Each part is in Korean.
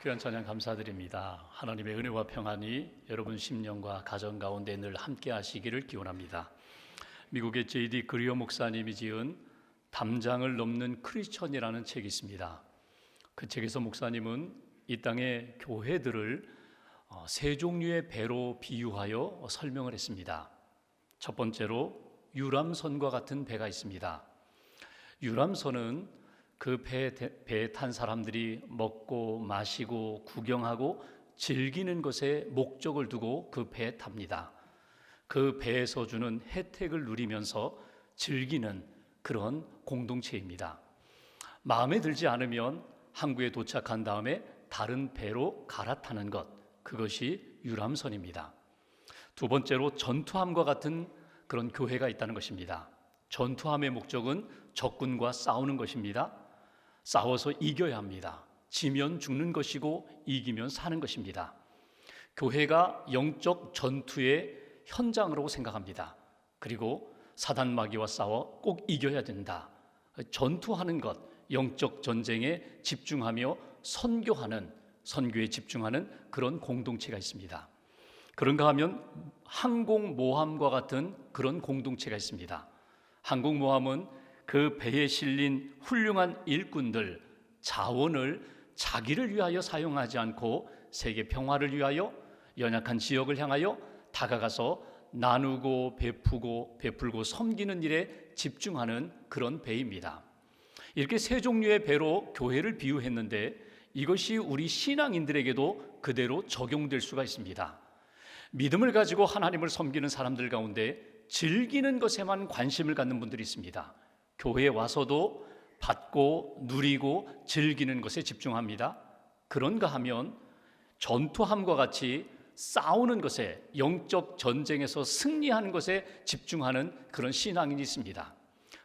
귀한 찬양 감사드립니다. 하나님의 은혜와 평안이 여러분 심령과 가정 가운데 늘 함께 하시기를 기원합니다. 미국의 J.D. 그리어 목사님이 지은 담장을 넘는 크리스천이라는 책이 있습니다. 그 책에서 목사님은 이 땅의 교회들을 세 종류의 배로 비유하여 설명을 했습니다. 첫 번째로 유람선과 같은 배가 있습니다. 유람선은 그 배에 탄 사람들이 먹고 마시고 구경하고 즐기는 것에 목적을 두고 그 배에 탑니다. 그 배에서 주는 혜택을 누리면서 즐기는 그런 공동체입니다. 마음에 들지 않으면 항구에 도착한 다음에 다른 배로 갈아타는 것, 그것이 유람선입니다. 두 번째로 전투함과 같은 그런 교회가 있다는 것입니다. 전투함의 목적은 적군과 싸우는 것입니다. 싸워서 이겨야 합니다. 지면 죽는 것이고 이기면 사는 것입니다. 교회가 영적 전투의 현장으로 생각합니다. 그리고 사단 마귀와 싸워 꼭 이겨야 된다. 전투하는 것, 영적 전쟁에 집중하며 선교에 집중하는 그런 공동체가 있습니다. 그런가 하면 항공모함과 같은 그런 공동체가 있습니다. 항공모함은 그 배에 실린 훌륭한 일꾼들, 자원을 자기를 위하여 사용하지 않고 세계 평화를 위하여 연약한 지역을 향하여 다가가서 나누고 베풀고 섬기는 일에 집중하는 그런 배입니다. 이렇게 세 종류의 배로 교회를 비유했는데 이것이 우리 신앙인들에게도 그대로 적용될 수가 있습니다. 믿음을 가지고 하나님을 섬기는 사람들 가운데 즐기는 것에만 관심을 갖는 분들이 있습니다. 교회에 와서도 받고 누리고 즐기는 것에 집중합니다. 그런가 하면 전투함과 같이 싸우는 것에, 영적 전쟁에서 승리하는 것에 집중하는 그런 신앙인이 있습니다.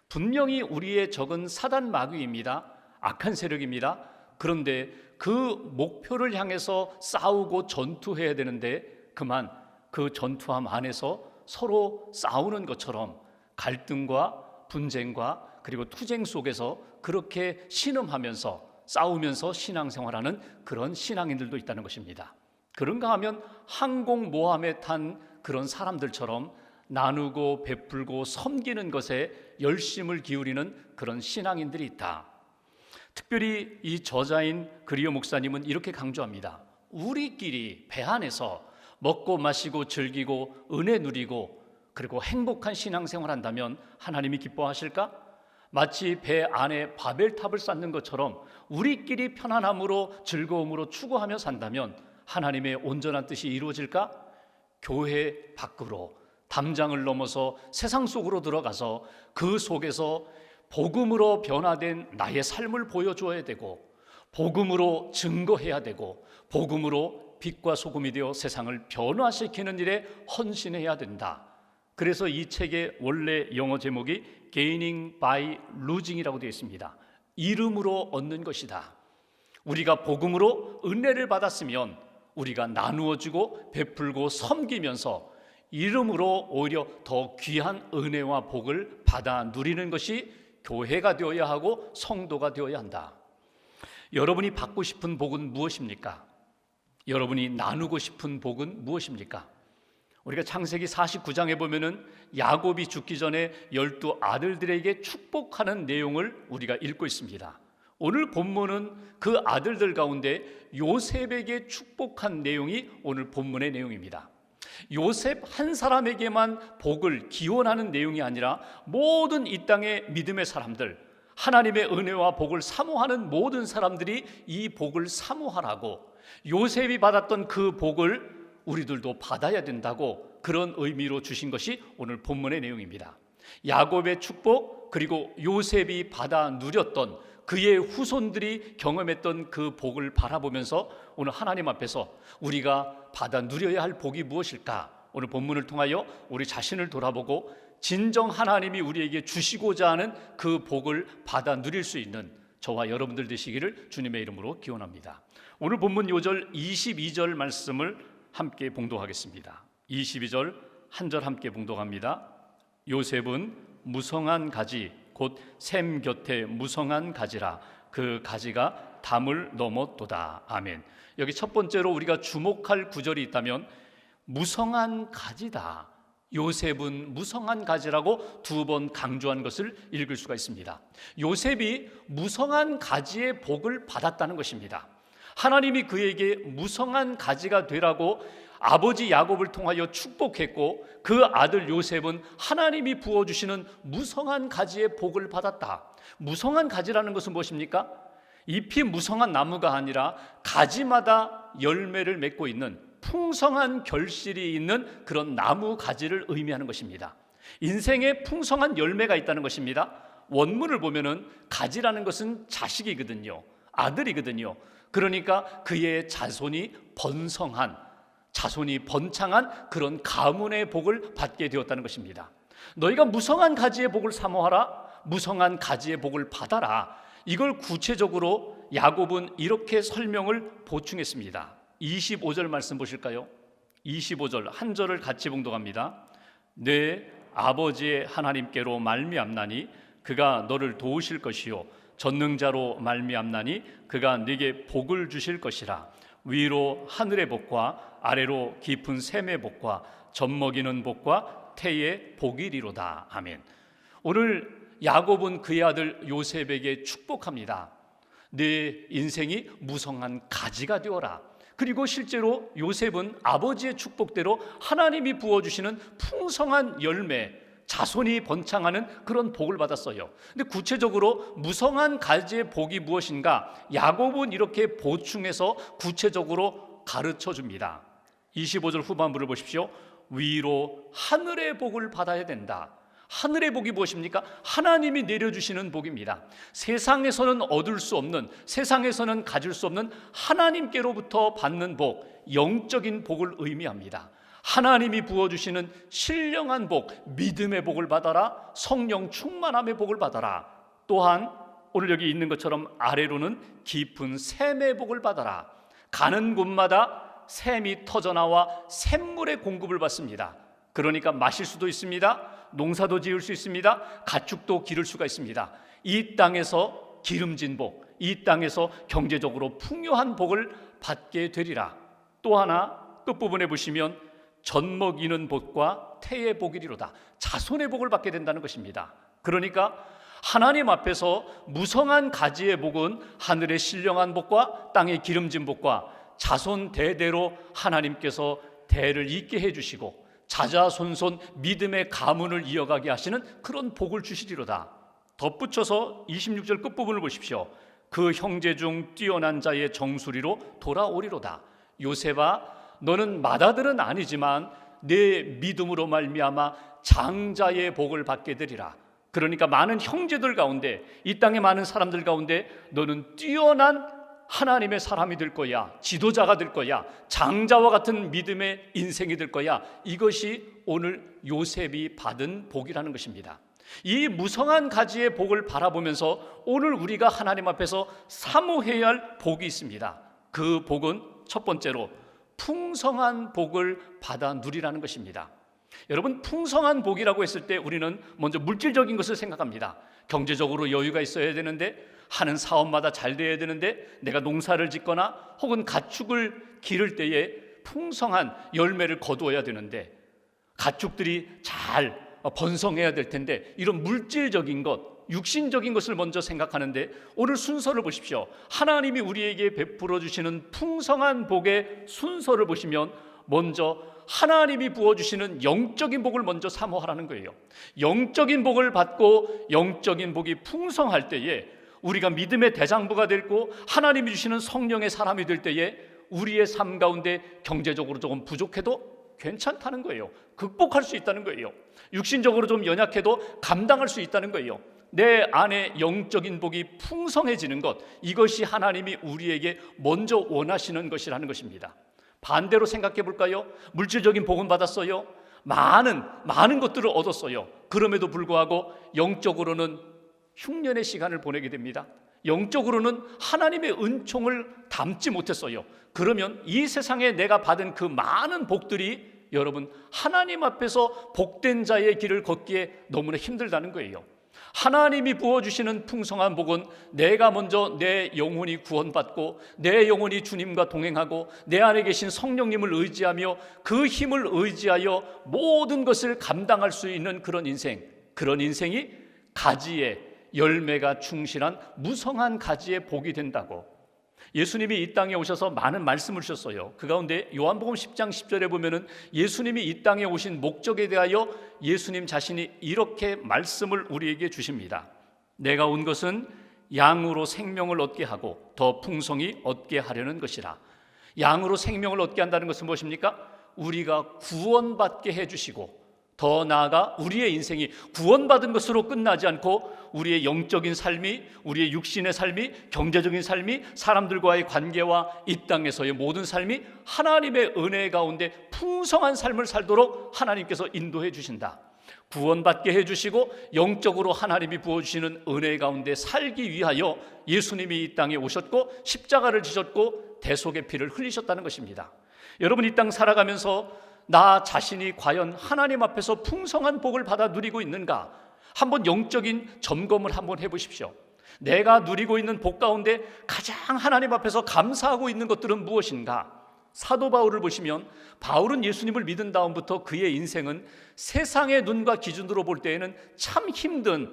분명히 우리의 적은 사단 마귀입니다. 악한 세력입니다. 그런데 그 목표를 향해서 싸우고 전투해야 되는데 그만 그 전투함 안에서 서로 싸우는 것처럼 갈등과 분쟁과 그리고 투쟁 속에서 그렇게 신음하면서 싸우면서 신앙생활하는 그런 신앙인들도 있다는 것입니다. 그런가 하면 항공모함에 탄 그런 사람들처럼 나누고 베풀고 섬기는 것에 열심을 기울이는 그런 신앙인들이 있다. 특별히 이 저자인 그리어 목사님은 이렇게 강조합니다. 우리끼리 배 안에서 먹고 마시고 즐기고 은혜 누리고 그리고 행복한 신앙생활 한다면 하나님이 기뻐하실까? 마치 배 안에 바벨탑을 쌓는 것처럼 우리끼리 편안함으로 즐거움으로 추구하며 산다면 하나님의 온전한 뜻이 이루어질까? 교회 밖으로 담장을 넘어서 세상 속으로 들어가서 그 속에서 복음으로 변화된 나의 삶을 보여줘야 되고 복음으로 증거해야 되고 복음으로 빛과 소금이 되어 세상을 변화시키는 일에 헌신해야 된다. 그래서 이 책의 원래 영어 제목이 Gaining by Losing이라고 되어 있습니다. 이름으로 얻는 것이다. 우리가 복음으로 은혜를 받았으면 우리가 나누어주고 베풀고 섬기면서 이름으로 오히려 더 귀한 은혜와 복을 받아 누리는 것이 교회가 되어야 하고 성도가 되어야 한다. 여러분이 받고 싶은 복은 무엇입니까? 여러분이 나누고 싶은 복은 무엇입니까? 우리가 창세기 49장에 보면은 야곱이 죽기 전에 12 아들들에게 축복하는 내용을 우리가 읽고 있습니다. 오늘 본문은 그 아들들 가운데 요셉에게 축복한 내용이 오늘 본문의 내용입니다. 요셉 한 사람에게만 복을 기원하는 내용이 아니라 모든 이 땅의 믿음의 사람들, 하나님의 은혜와 복을 사모하는 모든 사람들이 이 복을 사모하라고, 요셉이 받았던 그 복을 우리들도 받아야 된다고 그런 의미로 주신 것이 오늘 본문의 내용입니다. 야곱의 축복, 그리고 요셉이 받아 누렸던 그의 후손들이 경험했던 그 복을 바라보면서 오늘 하나님 앞에서 우리가 받아 누려야 할 복이 무엇일까? 오늘 본문을 통하여 우리 자신을 돌아보고 진정 하나님이 우리에게 주시고자 하는 그 복을 받아 누릴 수 있는 저와 여러분들 되시기를 주님의 이름으로 기원합니다. 오늘 본문 요절 22절 말씀을 함께 봉독하겠습니다. 22절 한 절 함께 봉독합니다. 요셉은 무성한 가지 곧 샘 곁에 무성한 가지라 그 가지가 담을 넘었도다. 아멘. 여기 첫 번째로 우리가 주목할 구절이 있다면 무성한 가지다. 요셉은 무성한 가지라고 두 번 강조한 것을 읽을 수가 있습니다. 요셉이 무성한 가지의 복을 받았다는 것입니다. 하나님이 그에게 무성한 가지가 되라고 아버지 야곱을 통하여 축복했고 그 아들 요셉은 하나님이 부어주시는 무성한 가지의 복을 받았다. 무성한 가지라는 것은 무엇입니까? 잎이 무성한 나무가 아니라 가지마다 열매를 맺고 있는 풍성한 결실이 있는 그런 나무 가지를 의미하는 것입니다. 인생에 풍성한 열매가 있다는 것입니다. 원문을 보면은 가지라는 것은 자식이거든요. 아들이거든요. 그러니까 그의 자손이 번성한, 자손이 번창한 그런 가문의 복을 받게 되었다는 것입니다. 너희가 무성한 가지의 복을 사모하라. 무성한 가지의 복을 받아라. 이걸 구체적으로 야곱은 이렇게 설명을 보충했습니다. 25절 말씀 보실까요? 25절 한 절을 같이 봉독합니다. 내 아버지의 하나님께로 말미암나니 그가 너를 도우실 것이요 전능자로 말미암나니 그가 네게 복을 주실 것이라. 위로 하늘의 복과 아래로 깊은 샘의 복과 젖먹이는 복과 태의 복이리로다. 아멘. 오늘 야곱은 그의 아들 요셉에게 축복합니다. 네 인생이 무성한 가지가 되어라. 그리고 실제로 요셉은 아버지의 축복대로 하나님이 부어주시는 풍성한 열매, 자손이 번창하는 그런 복을 받았어요. 근데 구체적으로 무성한 가지의 복이 무엇인가? 야곱은 이렇게 보충해서 구체적으로 가르쳐 줍니다. 25절 후반부를 보십시오. 위로 하늘의 복을 받아야 된다. 하늘의 복이 무엇입니까? 하나님이 내려주시는 복입니다. 세상에서는 얻을 수 없는, 세상에서는 가질 수 없는 하나님께로부터 받는 복, 영적인 복을 의미합니다. 하나님이 부어주시는 신령한 복, 믿음의 복을 받아라. 성령 충만함의 복을 받아라. 또한 오늘 여기 있는 것처럼 아래로는 깊은 샘의 복을 받아라. 가는 곳마다 샘이 터져나와 샘물의 공급을 받습니다. 그러니까 마실 수도 있습니다. 농사도 지을 수 있습니다. 가축도 기를 수가 있습니다. 이 땅에서 기름진 복, 이 땅에서 경제적으로 풍요한 복을 받게 되리라. 또 하나 끝부분에 보시면 젖먹이는 복과 태의 복이리로다. 자손의 복을 받게 된다는 것입니다. 그러니까 하나님 앞에서 무성한 가지의 복은 하늘의 신령한 복과 땅의 기름진 복과 자손 대대로 하나님께서 대를 잇게 해주시고 자자손손 믿음의 가문을 이어가게 하시는 그런 복을 주시리로다. 덧붙여서 26절 끝부분을 보십시오. 그 형제 중 뛰어난 자의 정수리로 돌아오리로다. 요셉아, 너는 맏아들은 아니지만 내 믿음으로 말미암아 장자의 복을 받게 되리라. 그러니까 많은 형제들 가운데, 이 땅의 많은 사람들 가운데 너는 뛰어난 하나님의 사람이 될 거야. 지도자가 될 거야. 장자와 같은 믿음의 인생이 될 거야. 이것이 오늘 요셉이 받은 복이라는 것입니다. 이 무성한 가지의 복을 바라보면서 오늘 우리가 하나님 앞에서 사모해야 할 복이 있습니다. 그 복은 첫 번째로 풍성한 복을 받아 누리라는 것입니다. 여러분, 풍성한 복이라고 했을 때 우리는 먼저 물질적인 것을 생각합니다. 경제적으로 여유가 있어야 되는데, 하는 사업마다 잘 돼야 되는데, 내가 농사를 짓거나 혹은 가축을 기를 때에 풍성한 열매를 거두어야 되는데, 가축들이 잘 번성해야 될 텐데, 이런 물질적인 것, 육신적인 것을 먼저 생각하는데, 오늘 순서를 보십시오. 하나님이 우리에게 베풀어 주시는 풍성한 복의 순서를 보시면 먼저 하나님이 부어주시는 영적인 복을 먼저 사모하라는 거예요. 영적인 복을 받고 영적인 복이 풍성할 때에 우리가 믿음의 대장부가 되고 하나님이 주시는 성령의 사람이 될 때에 우리의 삶 가운데 경제적으로 조금 부족해도 괜찮다는 거예요. 극복할 수 있다는 거예요. 육신적으로 좀 연약해도 감당할 수 있다는 거예요. 내 안에 영적인 복이 풍성해지는 것, 이것이 하나님이 우리에게 먼저 원하시는 것이라는 것입니다. 반대로 생각해 볼까요? 물질적인 복은 받았어요. 많은 것들을 얻었어요. 그럼에도 불구하고 영적으로는 흉년의 시간을 보내게 됩니다. 영적으로는 하나님의 은총을 담지 못했어요. 그러면 이 세상에 내가 받은 그 많은 복들이 여러분 하나님 앞에서 복된 자의 길을 걷기에 너무나 힘들다는 거예요. 하나님이 부어주시는 풍성한 복은 내가 먼저 내 영혼이 구원받고 내 영혼이 주님과 동행하고 내 안에 계신 성령님을 의지하며 그 힘을 의지하여 모든 것을 감당할 수 있는 그런 인생이 가지의 열매가 충실한 무성한 가지의 복이 된다고. 예수님이 이 땅에 오셔서 많은 말씀을 주셨어요. 그 가운데 요한복음 10장 10절에 보면은 예수님이 이 땅에 오신 목적에 대하여 예수님 자신이 이렇게 말씀을 우리에게 주십니다. 내가 온 것은 양으로 생명을 얻게 하고 더 풍성히 얻게 하려는 것이라. 양으로 생명을 얻게 한다는 것은 무엇입니까? 우리가 구원받게 해주시고 더 나아가 우리의 인생이 구원받은 것으로 끝나지 않고 우리의 영적인 삶이, 우리의 육신의 삶이, 경제적인 삶이, 사람들과의 관계와 이 땅에서의 모든 삶이 하나님의 은혜 가운데 풍성한 삶을 살도록 하나님께서 인도해 주신다. 구원받게 해주시고 영적으로 하나님이 부어주시는 은혜 가운데 살기 위하여 예수님이 이 땅에 오셨고 십자가를 지셨고 대속의 피를 흘리셨다는 것입니다. 여러분, 이 땅 살아가면서 나 자신이 과연 하나님 앞에서 풍성한 복을 받아 누리고 있는가? 한번 영적인 점검을 한번 해보십시오. 내가 누리고 있는 복 가운데 가장 하나님 앞에서 감사하고 있는 것들은 무엇인가? 사도 바울을 보시면 바울은 예수님을 믿은 다음부터 그의 인생은 세상의 눈과 기준으로 볼 때에는 참 힘든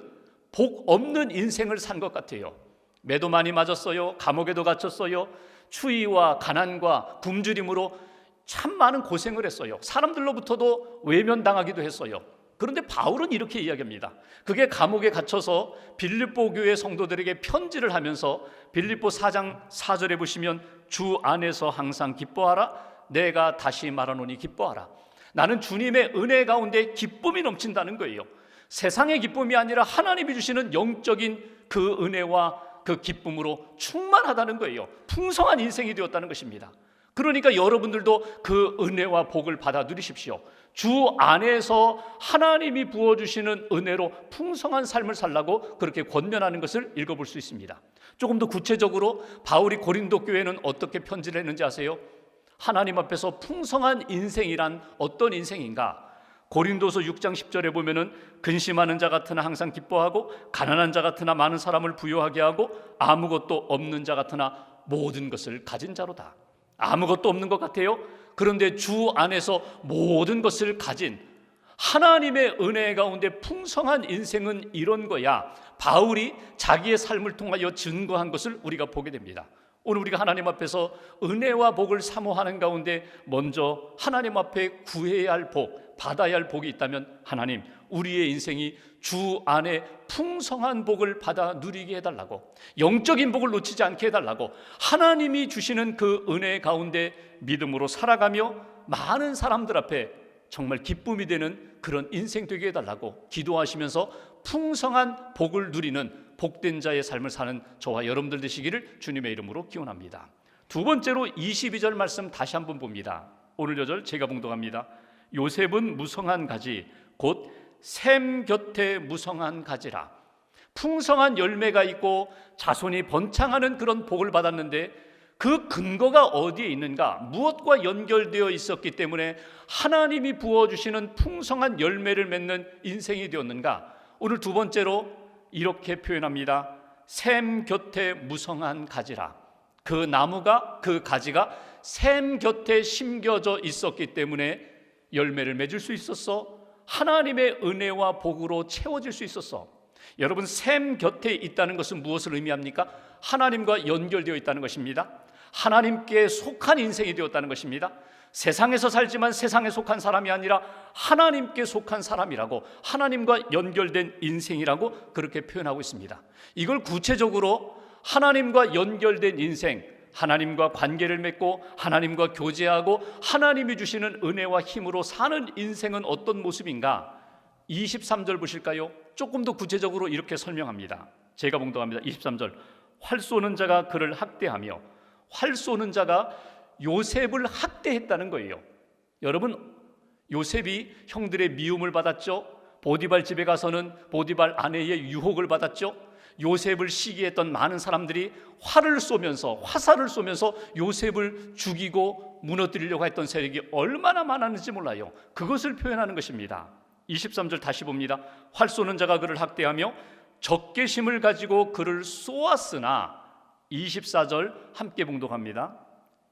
복 없는 인생을 산 것 같아요. 매도 많이 맞았어요. 감옥에도 갇혔어요. 추위와 가난과 굶주림으로 참 많은 고생을 했어요. 사람들로부터도 외면당하기도 했어요. 그런데 바울은 이렇게 이야기합니다. 그게 감옥에 갇혀서 빌립보 교회 성도들에게 편지를 하면서 빌립보 4장 4절에 보시면 주 안에서 항상 기뻐하라. 내가 다시 말하노니 기뻐하라. 나는 주님의 은혜 가운데 기쁨이 넘친다는 거예요. 세상의 기쁨이 아니라 하나님이 주시는 영적인 그 은혜와 그 기쁨으로 충만하다는 거예요. 풍성한 인생이 되었다는 것입니다. 그러니까 여러분들도 그 은혜와 복을 받아 누리십시오. 주 안에서 하나님이 부어주시는 은혜로 풍성한 삶을 살라고 그렇게 권면하는 것을 읽어볼 수 있습니다. 조금 더 구체적으로 바울이 고린도 교회는 어떻게 편지를 했는지 아세요? 하나님 앞에서 풍성한 인생이란 어떤 인생인가? 고린도서 6장 10절에 보면은 근심하는 자 같으나 항상 기뻐하고 가난한 자 같으나 많은 사람을 부유하게 하고 아무것도 없는 자 같으나 모든 것을 가진 자로다. 아무것도 없는 것 같아요. 그런데 주 안에서 모든 것을 가진 하나님의 은혜 가운데 풍성한 인생은 이런 거야. 바울이 자기의 삶을 통하여 증거한 것을 우리가 보게 됩니다. 오늘 우리가 하나님 앞에서 은혜와 복을 사모하는 가운데 먼저 하나님 앞에 구해야 할 복, 받아야 할 복이 있다면 하나님, 우리의 인생이 주 안에 풍성한 복을 받아 누리게 해달라고, 영적인 복을 놓치지 않게 해달라고, 하나님이 주시는 그 은혜 가운데 믿음으로 살아가며 많은 사람들 앞에 정말 기쁨이 되는 그런 인생 되게 해달라고 기도하시면서 풍성한 복을 누리는 복된 자의 삶을 사는 저와 여러분들 되시기를 주님의 이름으로 기원합니다. 두 번째로 22절 말씀 다시 한번 봅니다. 오늘 여절 제가 봉독합니다. 요셉은 무성한 가지 곧 샘 곁에 무성한 가지라. 풍성한 열매가 있고 자손이 번창하는 그런 복을 받았는데 그 근거가 어디에 있는가? 무엇과 연결되어 있었기 때문에 하나님이 부어주시는 풍성한 열매를 맺는 인생이 되었는가? 오늘 두 번째로 이렇게 표현합니다. 샘 곁에 무성한 가지라. 그 나무가, 그 가지가 샘 곁에 심겨져 있었기 때문에 열매를 맺을 수 있었어. 하나님의 은혜와 복으로 채워질 수 있었어. 여러분, 샘 곁에 있다는 것은 무엇을 의미합니까? 하나님과 연결되어 있다는 것입니다. 하나님께 속한 인생이 되었다는 것입니다. 세상에서 살지만 세상에 속한 사람이 아니라 하나님께 속한 사람이라고, 하나님과 연결된 인생이라고 그렇게 표현하고 있습니다. 이걸 구체적으로 하나님과 연결된 인생, 하나님과 관계를 맺고 하나님과 교제하고 하나님이 주시는 은혜와 힘으로 사는 인생은 어떤 모습인가? 23절 보실까요? 조금 더 구체적으로 이렇게 설명합니다. 제가 봉독합니다. 23절. 활 쏘는 자가 그를 학대하며, 활 쏘는 자가 요셉을 학대했다는 거예요. 여러분, 요셉이 형들의 미움을 받았죠. 보디발 집에 가서는 보디발 아내의 유혹을 받았죠. 요셉을 시기했던 많은 사람들이 화살을 쏘면서 요셉을 죽이고 무너뜨리려고 했던 세력이 얼마나 많았는지 몰라요. 그것을 표현하는 것입니다. 23절 다시 봅니다. 활 쏘는 자가 그를 학대하며 적개심을 가지고 그를 쏘았으나 24절 함께 봉독합니다.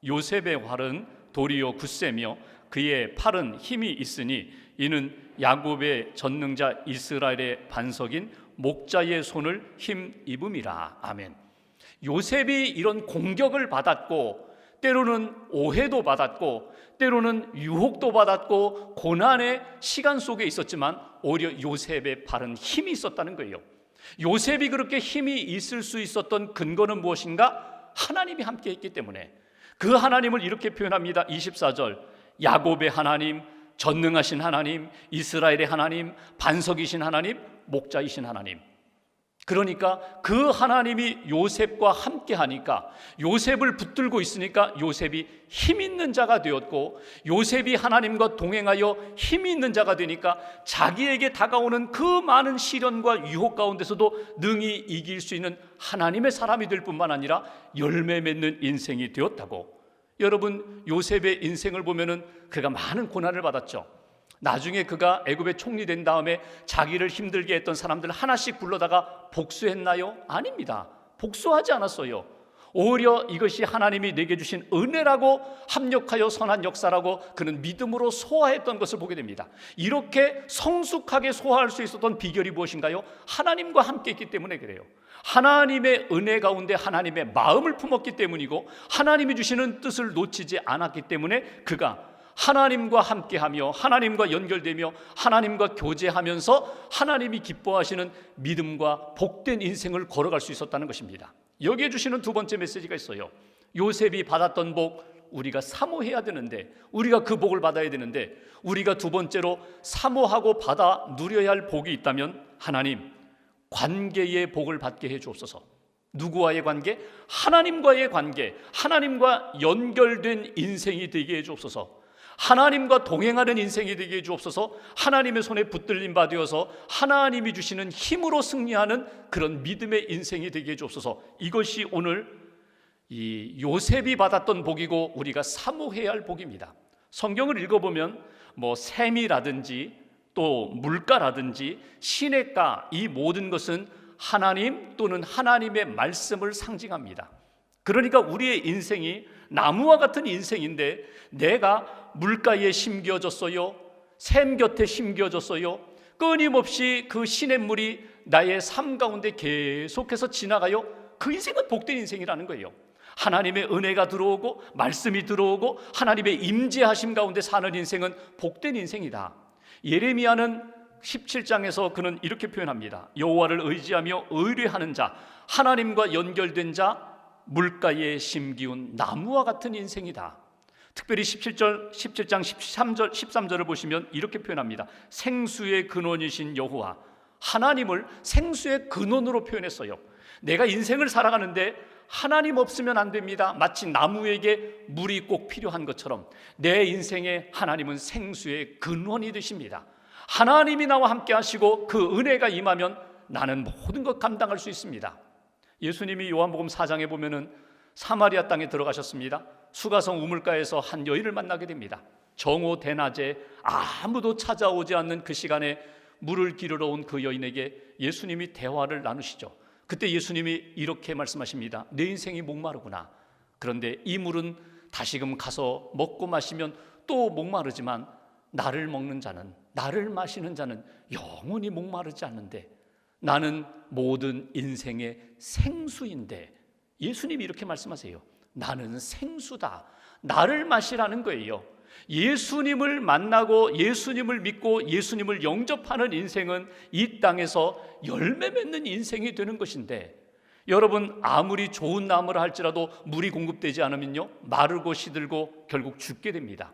요셉의 활은 도리어 굳세며 그의 팔은 힘이 있으니 이는 야곱의 전능자 이스라엘의 반석인 목자의 손을 힘입음이라. 아멘. 요셉이 이런 공격을 받았고 때로는 오해도 받았고 때로는 유혹도 받았고 고난의 시간 속에 있었지만 오히려 요셉의 팔은 힘이 있었다는 거예요. 요셉이 그렇게 힘이 있을 수 있었던 근거는 무엇인가? 하나님이 함께 있기 때문에. 그 하나님을 이렇게 표현합니다. 24절 야곱의 하나님, 전능하신 하나님, 이스라엘의 하나님, 반석이신 하나님, 목자이신 하나님. 그러니까 그 하나님이 요셉과 함께 하니까, 요셉을 붙들고 있으니까 요셉이 힘 있는 자가 되었고, 요셉이 하나님과 동행하여 힘이 있는 자가 되니까 자기에게 다가오는 그 많은 시련과 유혹 가운데서도 능히 이길 수 있는 하나님의 사람이 될 뿐만 아니라 열매 맺는 인생이 되었다고. 여러분, 요셉의 인생을 보면은 그가 많은 고난을 받았죠. 나중에 그가 애굽의 총리 된 다음에 자기를 힘들게 했던 사람들 하나씩 불러다가 복수했나요? 아닙니다. 복수하지 않았어요. 오히려 이것이 하나님이 내게 주신 은혜라고 합력하여 선한 역사라고 그는 믿음으로 소화했던 것을 보게 됩니다. 이렇게 성숙하게 소화할 수 있었던 비결이 무엇인가요? 하나님과 함께 있기 때문에 그래요. 하나님의 은혜 가운데 하나님의 마음을 품었기 때문이고, 하나님이 주시는 뜻을 놓치지 않았기 때문에 그가 하나님과 함께하며 하나님과 연결되며 하나님과 교제하면서 하나님이 기뻐하시는 믿음과 복된 인생을 걸어갈 수 있었다는 것입니다. 여기에 주시는 두 번째 메시지가 있어요. 요셉이 받았던 복, 우리가 사모해야 되는데, 우리가 그 복을 받아야 되는데, 우리가 두 번째로 사모하고 받아 누려야 할 복이 있다면 하나님, 관계의 복을 받게 해 주옵소서. 누구와의 관계? 하나님과의 관계, 하나님과 연결된 인생이 되게 해 주옵소서. 하나님과 동행하는 인생이 되게 해 주옵소서. 하나님의 손에 붙들림 받으어서 하나님이 주시는 힘으로 승리하는 그런 믿음의 인생이 되게 해 주옵소서. 이것이 오늘 이 요셉이 받았던 복이고 우리가 사모해야 할 복입니다. 성경을 읽어보면 샘이라든지 또 물가라든지 시냇가, 이 모든 것은 하나님 또는 하나님의 말씀을 상징합니다. 그러니까 우리의 인생이 나무와 같은 인생인데, 내가 물가에 심겨졌어요, 샘 곁에 심겨졌어요, 끊임없이 그 시냇물이 나의 삶 가운데 계속해서 지나가요. 그 인생은 복된 인생이라는 거예요. 하나님의 은혜가 들어오고 말씀이 들어오고 하나님의 임재하심 가운데 사는 인생은 복된 인생이다. 예레미야는 17장에서 그는 이렇게 표현합니다. 여호와를 의지하며 의뢰하는 자, 하나님과 연결된 자, 물가에 심기운 나무와 같은 인생이다. 특별히 17장 13절을 보시면 이렇게 표현합니다. 생수의 근원이신 여호와, 하나님을 생수의 근원으로 표현했어요. 내가 인생을 살아가는데 하나님 없으면 안 됩니다. 마치 나무에게 물이 꼭 필요한 것처럼 내 인생에 하나님은 생수의 근원이 되십니다. 하나님이 나와 함께 하시고 그 은혜가 임하면 나는 모든 것 감당할 수 있습니다. 예수님이 요한복음 4장에 보면은 사마리아 땅에 들어가셨습니다. 수가성 우물가에서 한 여인을 만나게 됩니다. 정오 대낮에 아무도 찾아오지 않는 그 시간에 물을 기르러 온 그 여인에게 예수님이 대화를 나누시죠. 그때 예수님이 이렇게 말씀하십니다. 내 인생이 목마르구나. 그런데 이 물은 다시금 가서 먹고 마시면 또 목마르지만 나를 먹는 자는, 나를 마시는 자는 영원히 목마르지 않는데 나는 모든 인생의 생수인데, 예수님이 이렇게 말씀하세요. 나는 생수다. 나를 마시라는 거예요. 예수님을 만나고 예수님을 믿고 예수님을 영접하는 인생은 이 땅에서 열매 맺는 인생이 되는 것인데, 여러분, 아무리 좋은 나무라 할지라도 물이 공급되지 않으면요, 마르고 시들고 결국 죽게 됩니다.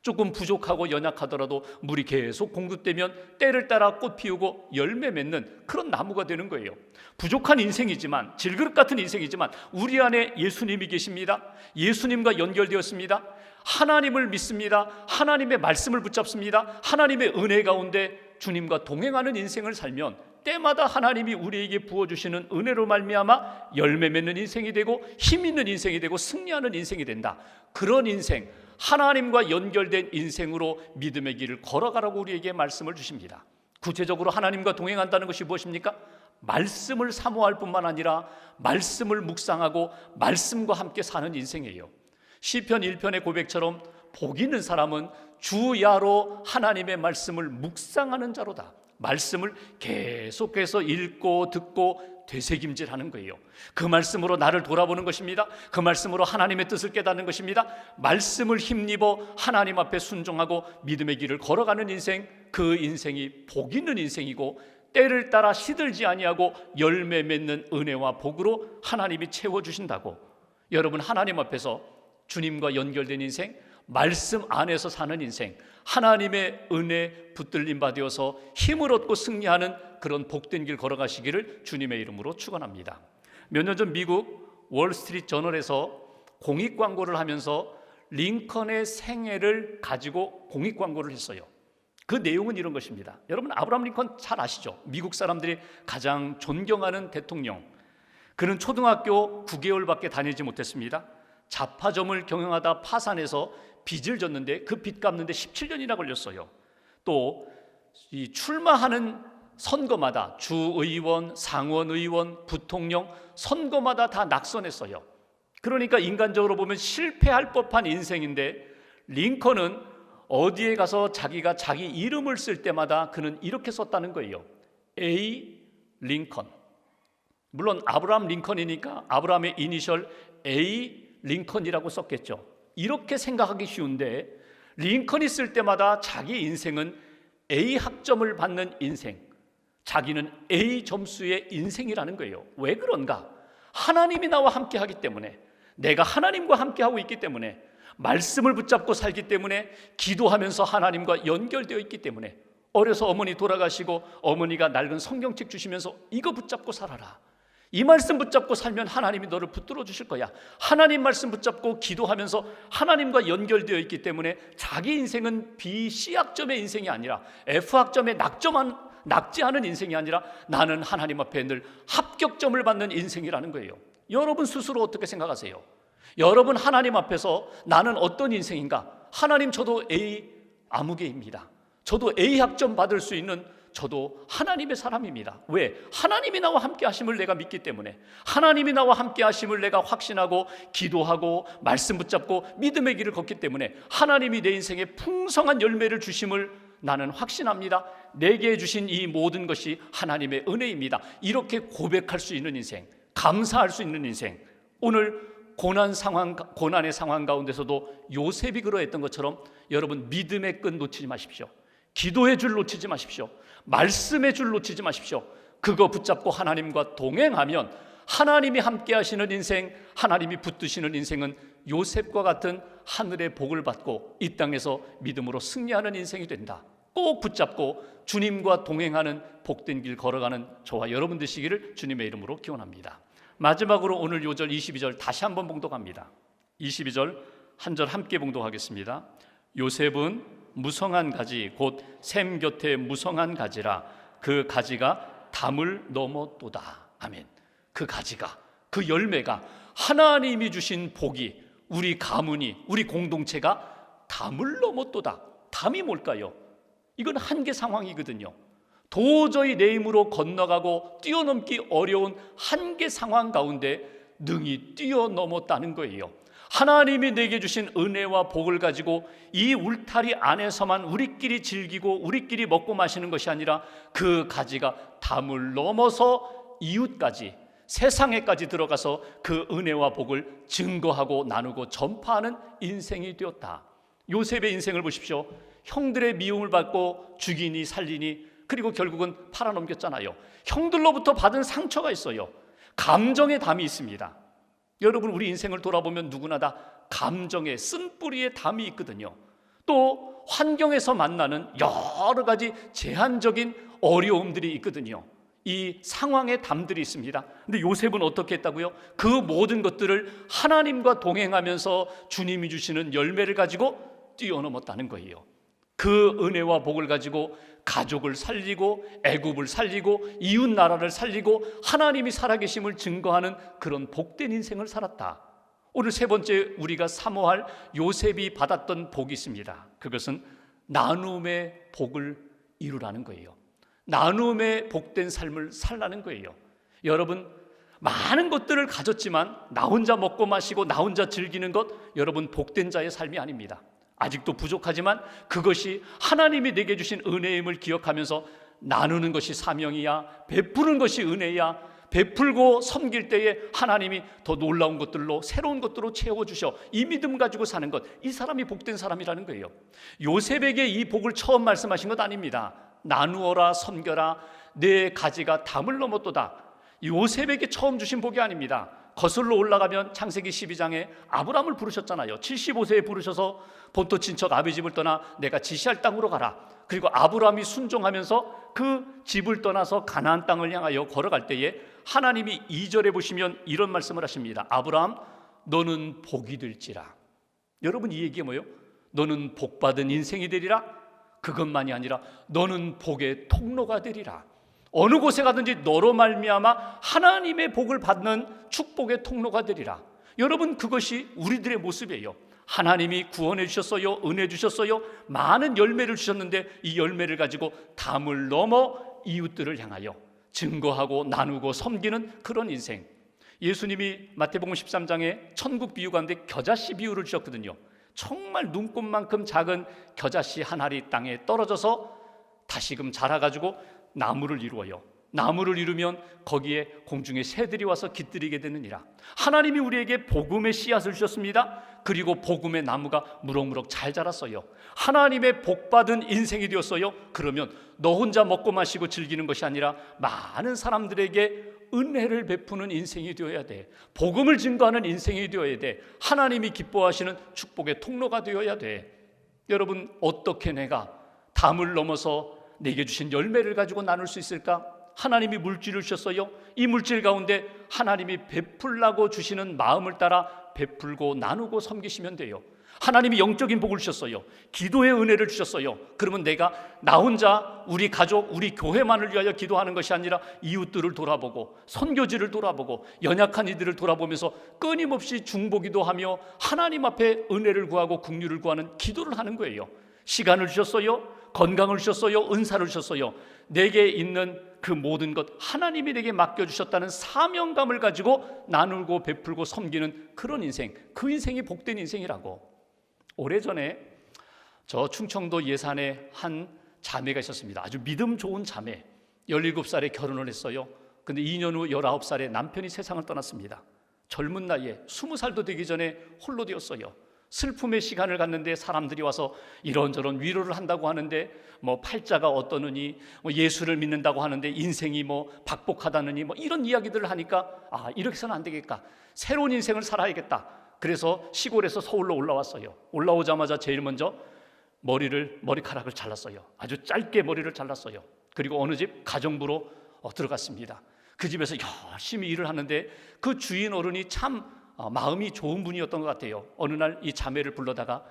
조금 부족하고 연약하더라도 물이 계속 공급되면 때를 따라 꽃 피우고 열매 맺는 그런 나무가 되는 거예요. 부족한 인생이지만, 질그릇 같은 인생이지만 우리 안에 예수님이 계십니다. 예수님과 연결되었습니다. 하나님을 믿습니다. 하나님의 말씀을 붙잡습니다. 하나님의 은혜 가운데 주님과 동행하는 인생을 살면 때마다 하나님이 우리에게 부어주시는 은혜로 말미암아 열매 맺는 인생이 되고 힘 있는 인생이 되고 승리하는 인생이 된다. 그런 인생, 하나님과 연결된 인생으로 믿음의 길을 걸어가라고 우리에게 말씀을 주십니다. 구체적으로 하나님과 동행한다는 것이 무엇입니까? 말씀을 사모할 뿐만 아니라 말씀을 묵상하고 말씀과 함께 사는 인생이에요. 시편 1편의 고백처럼 복 있는 사람은 주야로 하나님의 말씀을 묵상하는 자로다. 말씀을 계속해서 읽고 듣고 되새김질하는 거예요. 그 말씀으로 나를 돌아보는 것입니다. 그 말씀으로 하나님의 뜻을 깨닫는 것입니다. 말씀을 힘입어 하나님 앞에 순종하고 믿음의 길을 걸어가는 인생, 그 인생이 복 있는 인생이고 때를 따라 시들지 아니하고 열매 맺는 은혜와 복으로 하나님이 채워주신다고. 여러분, 하나님 앞에서 주님과 연결된 인생, 말씀 안에서 사는 인생, 하나님의 은혜 붙들림 받으어서 힘을 얻고 승리하는 그런 복된 길 걸어가시기를 주님의 이름으로 축원합니다. 몇 년 전 미국 월스트리트 저널에서 공익 광고를 하면서 링컨의 생애를 가지고 공익 광고를 했어요. 그 내용은 이런 것입니다. 여러분, 아브라함 링컨 잘 아시죠? 미국 사람들이 가장 존경하는 대통령. 그는 초등학교 9개월밖에 다니지 못했습니다. 잡화점을 경영하다 파산해서 빚을 졌는데 그 빚 갚는데 17년이나 걸렸어요. 또 이 출마하는 선거마다 주의원, 상원의원, 부통령 선거마다 다 낙선했어요. 그러니까 인간적으로 보면 실패할 법한 인생인데, 링컨은 어디에 가서 자기가 자기 이름을 쓸 때마다 그는 이렇게 썼다는 거예요. A. 링컨. 물론 아브라함 링컨이니까 아브라함의 이니셜 A. 링컨이라고 썼겠죠. 이렇게 생각하기 쉬운데, 링컨이 쓸 때마다 자기 인생은 A 학점을 받는 인생, 자기는 A 점수의 인생이라는 거예요. 왜 그런가? 하나님이 나와 함께 하기 때문에, 내가 하나님과 함께 하고 있기 때문에, 말씀을 붙잡고 살기 때문에, 기도하면서 하나님과 연결되어 있기 때문에. 어려서 어머니 돌아가시고 어머니가 낡은 성경책 주시면서 이거 붙잡고 살아라, 이 말씀 붙잡고 살면 하나님이 너를 붙들어 주실 거야. 하나님 말씀 붙잡고 기도하면서 하나님과 연결되어 있기 때문에 자기 인생은 B, C학점의 인생이 아니라 F학점의 낙제하는 인생이 아니라 나는 하나님 앞에 늘 합격점을 받는 인생이라는 거예요. 여러분 스스로 어떻게 생각하세요? 여러분 하나님 앞에서 나는 어떤 인생인가? 하나님, 저도 A 아무개입니다. 저도 A 학점 받을 수 있는 저도 하나님의 사람입니다. 왜? 하나님이 나와 함께 하심을 내가 믿기 때문에, 하나님이 나와 함께 하심을 내가 확신하고 기도하고 말씀 붙잡고 믿음의 길을 걷기 때문에 하나님이 내 인생에 풍성한 열매를 주심을 나는 확신합니다. 내게 주신 이 모든 것이 하나님의 은혜입니다. 이렇게 고백할 수 있는 인생, 감사할 수 있는 인생. 오늘 고난의 상황 가운데서도 요셉이 그러했던 것처럼 여러분, 믿음의 끈 놓치지 마십시오. 기도의 줄 놓치지 마십시오. 말씀의 줄 놓치지 마십시오. 그거 붙잡고 하나님과 동행하면 하나님이 함께 하시는 인생, 하나님이 붙드시는 인생은 요셉과 같은 하늘의 복을 받고 이 땅에서 믿음으로 승리하는 인생이 된다. 꼭 붙잡고 주님과 동행하는 복된 길 걸어가는 저와 여러분 되시기를 주님의 이름으로 기원합니다. 마지막으로 오늘 요절 22절 다시 한번 봉독합니다. 22절 한 절 함께 봉독하겠습니다. 요셉은 무성한 가지 곧 샘 곁에 무성한 가지라, 그 가지가 담을 넘었도다. 아멘. 그 가지가, 그 열매가, 하나님이 주신 복이, 우리 가문이, 우리 공동체가 담을 넘었도다. 담이 뭘까요? 이건 한계 상황이거든요. 도저히 내 힘으로 건너가고 뛰어넘기 어려운 한계 상황 가운데 능히 뛰어넘었다는 거예요. 하나님이 내게 주신 은혜와 복을 가지고 이 울타리 안에서만 우리끼리 즐기고 우리끼리 먹고 마시는 것이 아니라 그 가지가 담을 넘어서 이웃까지, 세상에까지 들어가서 그 은혜와 복을 증거하고 나누고 전파하는 인생이 되었다. 요셉의 인생을 보십시오. 형들의 미움을 받고 죽이니 살리니, 그리고 결국은 팔아넘겼잖아요. 형들로부터 받은 상처가 있어요. 감정의 담이 있습니다. 여러분, 우리 인생을 돌아보면 누구나 다 감정의 쓴뿌리의 담이 있거든요. 또 환경에서 만나는 여러 가지 제한적인 어려움들이 있거든요. 이 상황의 담들이 있습니다. 근데 요셉은 어떻게 했다고요? 그 모든 것들을 하나님과 동행하면서 주님이 주시는 열매를 가지고 뛰어넘었다는 거예요. 그 은혜와 복을 가지고 가족을 살리고 애굽을 살리고 이웃 나라를 살리고 하나님이 살아계심을 증거하는 그런 복된 인생을 살았다. 오늘 세 번째 우리가 사모할 요셉이 받았던 복이 있습니다. 그것은 나눔의 복을 이루라는 거예요. 나눔의 복된 삶을 살라는 거예요. 여러분, 많은 것들을 가졌지만 나 혼자 먹고 마시고 나 혼자 즐기는 것, 여러분 복된 자의 삶이 아닙니다. 아직도 부족하지만 그것이 하나님이 내게 주신 은혜임을 기억하면서 나누는 것이 사명이야, 베푸는 것이 은혜야, 베풀고 섬길 때에 하나님이 더 놀라운 것들로, 새로운 것들로 채워주셔, 이 믿음 가지고 사는 것, 이 사람이 복된 사람이라는 거예요. 요셉에게 이 복을 처음 말씀하신 것 아닙니다. 나누어라, 섬겨라, 내 가지가 담을 넘었도다. 요셉에게 처음 주신 복이 아닙니다. 거슬러 올라가면 창세기 12장에 아브라함을 부르셨잖아요. 75세에 부르셔서 본토 친척 아비 집을 떠나 내가 지시할 땅으로 가라. 그리고 아브라함이 순종하면서 그 집을 떠나서 가나안 땅을 향하여 걸어갈 때에 하나님이 2절에 보시면 이런 말씀을 하십니다. 아브라함, 너는 복이 될지라. 여러분, 이 얘기가 뭐예요? 너는 복받은 인생이 되리라. 그것만이 아니라 너는 복의 통로가 되리라. 어느 곳에 가든지 너로 말미암아 하나님의 복을 받는 축복의 통로가 되리라. 여러분, 그것이 우리들의 모습이에요. 하나님이 구원해 주셨어요, 은혜 주셨어요, 많은 열매를 주셨는데 이 열매를 가지고 담을 넘어 이웃들을 향하여 증거하고 나누고 섬기는 그런 인생. 예수님이 마태복음 13장에 천국 비유 가운데 겨자씨 비유를 주셨거든요. 정말 눈곱만큼 작은 겨자씨 한 알이 땅에 떨어져서 다시금 자라가지고 나무를 이루어요. 나무를 이루면 거기에 공중의 새들이 와서 깃들이게 되느니라. 하나님이 우리에게 복음의 씨앗을 주셨습니다. 그리고 복음의 나무가 무럭무럭 잘 자랐어요. 하나님의 복받은 인생이 되었어요. 그러면 너 혼자 먹고 마시고 즐기는 것이 아니라 많은 사람들에게 은혜를 베푸는 인생이 되어야 돼. 복음을 증거하는 인생이 되어야 돼. 하나님이 기뻐하시는 축복의 통로가 되어야 돼. 여러분, 어떻게 내가 담을 넘어서 내게 주신 열매를 가지고 나눌 수 있을까? 하나님이 물질을 주셨어요. 이 물질 가운데 하나님이 베풀라고 주시는 마음을 따라 베풀고 나누고 섬기시면 돼요. 하나님이 영적인 복을 주셨어요. 기도의 은혜를 주셨어요. 그러면 내가 나 혼자 우리 가족, 우리 교회만을 위하여 기도하는 것이 아니라 이웃들을 돌아보고 선교지를 돌아보고 연약한 이들을 돌아보면서 끊임없이 중보기도 하며 하나님 앞에 은혜를 구하고 긍휼을 구하는 기도를 하는 거예요. 시간을 주셨어요. 건강을 주셨어요. 은사를 주셨어요. 내게 있는 그 모든 것 하나님이 내게 맡겨주셨다는 사명감을 가지고 나누고 베풀고 섬기는 그런 인생, 그 인생이 복된 인생이라고. 오래전에 저 충청도 예산에 한 자매가 있었습니다. 아주 믿음 좋은 자매. 17살에 결혼을 했어요. 근데 2년 후 19살에 남편이 세상을 떠났습니다. 젊은 나이에 20살도 되기 전에 홀로 되었어요. 슬픔의 시간을 갖는데 사람들이 와서 이런저런 위로를 한다고 하는데 뭐 팔자가 어떠느니 뭐 예수를 믿는다고 하는데 인생이 뭐 박복하다느니 뭐 이런 이야기들을 하니까 아, 이렇게 해서는 안 되겠다. 새로운 인생을 살아야겠다. 그래서 시골에서 서울로 올라왔어요. 올라오자마자 제일 먼저 머리카락을 잘랐어요. 아주 짧게 머리를 잘랐어요. 그리고 어느 집 가정부로 들어갔습니다. 그 집에서 열심히 일을 하는데 그 주인 어른이 참 마음이 좋은 분이었던 것 같아요. 어느 날 이 자매를 불러다가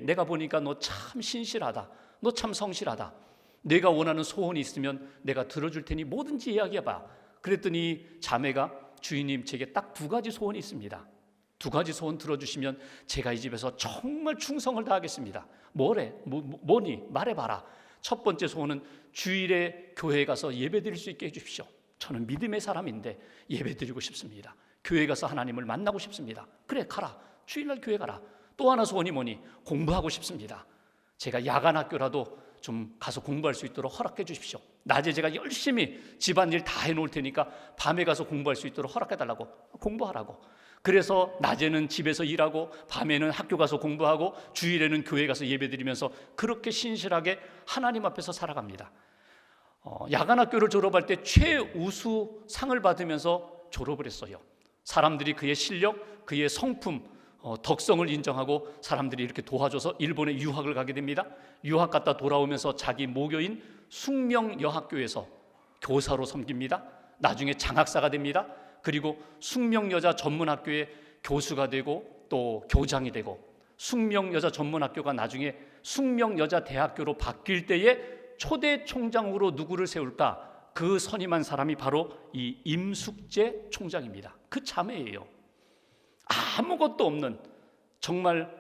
내가 보니까 너 참 신실하다. 너 참 성실하다. 내가 원하는 소원이 있으면 내가 들어줄 테니 뭐든지 이야기해봐. 그랬더니 자매가 주인님, 제게 딱 2가지 소원이 있습니다. 2가지 소원 들어주시면 제가 이 집에서 정말 충성을 다하겠습니다. 뭐니? 말해봐라. 첫 번째 소원은 주일에 교회에 가서 예배드릴 수 있게 해주십시오. 저는 믿음의 사람인데 예배드리고 싶습니다. 교회 가서 하나님을 만나고 싶습니다. 그래, 가라. 주일날 교회 가라. 또 하나 소원이 뭐니? 공부하고 싶습니다. 제가 야간 학교라도 좀 가서 공부할 수 있도록 허락해 주십시오. 낮에 제가 열심히 집안일 다 해놓을 테니까 밤에 가서 공부할 수 있도록 허락해달라고. 공부하라고. 그래서 낮에는 집에서 일하고 밤에는 학교 가서 공부하고 주일에는 교회 가서 예배드리면서 그렇게 신실하게 하나님 앞에서 살아갑니다. 야간 학교를 졸업할 때 최우수 상을 받으면서 졸업을 했어요. 사람들이 그의 실력, 그의 성품, 덕성을 인정하고 사람들이 이렇게 도와줘서 일본에 유학을 가게 됩니다. 유학 갔다 돌아오면서 자기 모교인 숙명여학교에서 교사로 섬깁니다. 나중에 장학사가 됩니다. 그리고 숙명여자 전문학교의 교수가 되고 또 교장이 되고, 숙명여자 전문학교가 나중에 숙명여자대학교로 바뀔 때에 초대 총장으로 누구를 세울까? 그 선임한 사람이 바로 이 임숙재 총장입니다. 그 자매예요. 아무것도 없는, 정말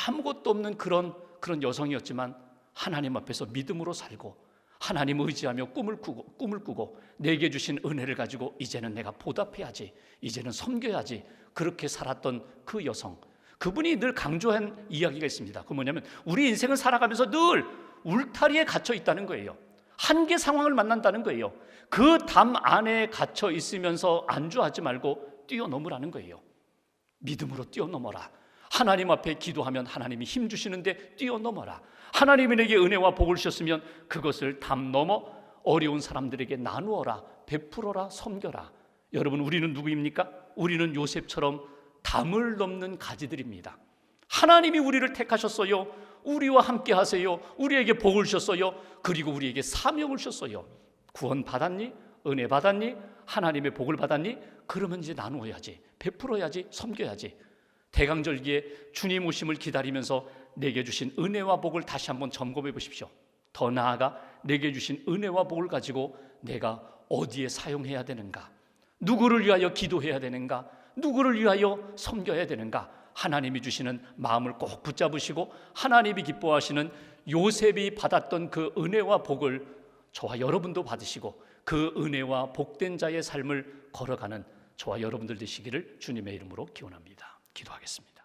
아무것도 없는 그런 여성이었지만 하나님 앞에서 믿음으로 살고 하나님 의지하며 꿈을 꾸고 내게 주신 은혜를 가지고 이제는 내가 보답해야지, 이제는 섬겨야지, 그렇게 살았던 그 여성, 그분이 늘 강조한 이야기가 있습니다. 그 뭐냐면 우리 인생을 살아가면서 늘 울타리에 갇혀 있다는 거예요. 한계 상황을 만난다는 거예요. 그 담 안에 갇혀 있으면서 안주하지 말고 뛰어넘으라는 거예요. 믿음으로 뛰어넘어라. 하나님 앞에 기도하면 하나님이 힘 주시는데 뛰어넘어라. 하나님이 내게 은혜와 복을 주셨으면 그것을 담 넘어 어려운 사람들에게 나누어라, 베풀어라, 섬겨라. 여러분, 우리는 누구입니까? 우리는 요셉처럼 담을 넘는 가지들입니다. 하나님이 우리를 택하셨어요. 우리와 함께 하세요. 우리에게 복을 주셨어요. 그리고 우리에게 사명을 주셨어요. 구원 받았니? 은혜 받았니? 하나님의 복을 받았니? 그러면 이제 나누어야지, 베풀어야지, 섬겨야지. 대강절기에 주님 오심을 기다리면서 내게 주신 은혜와 복을 다시 한번 점검해 보십시오. 더 나아가 내게 주신 은혜와 복을 가지고 내가 어디에 사용해야 되는가? 누구를 위하여 기도해야 되는가? 누구를 위하여 섬겨야 되는가? 하나님이 주시는 마음을 꼭 붙잡으시고 하나님이 기뻐하시는 요셉이 받았던 그 은혜와 복을 저와 여러분도 받으시고 그 은혜와 복된 자의 삶을 걸어가는 저와 여러분들 되시기를 주님의 이름으로 기원합니다. 기도하겠습니다.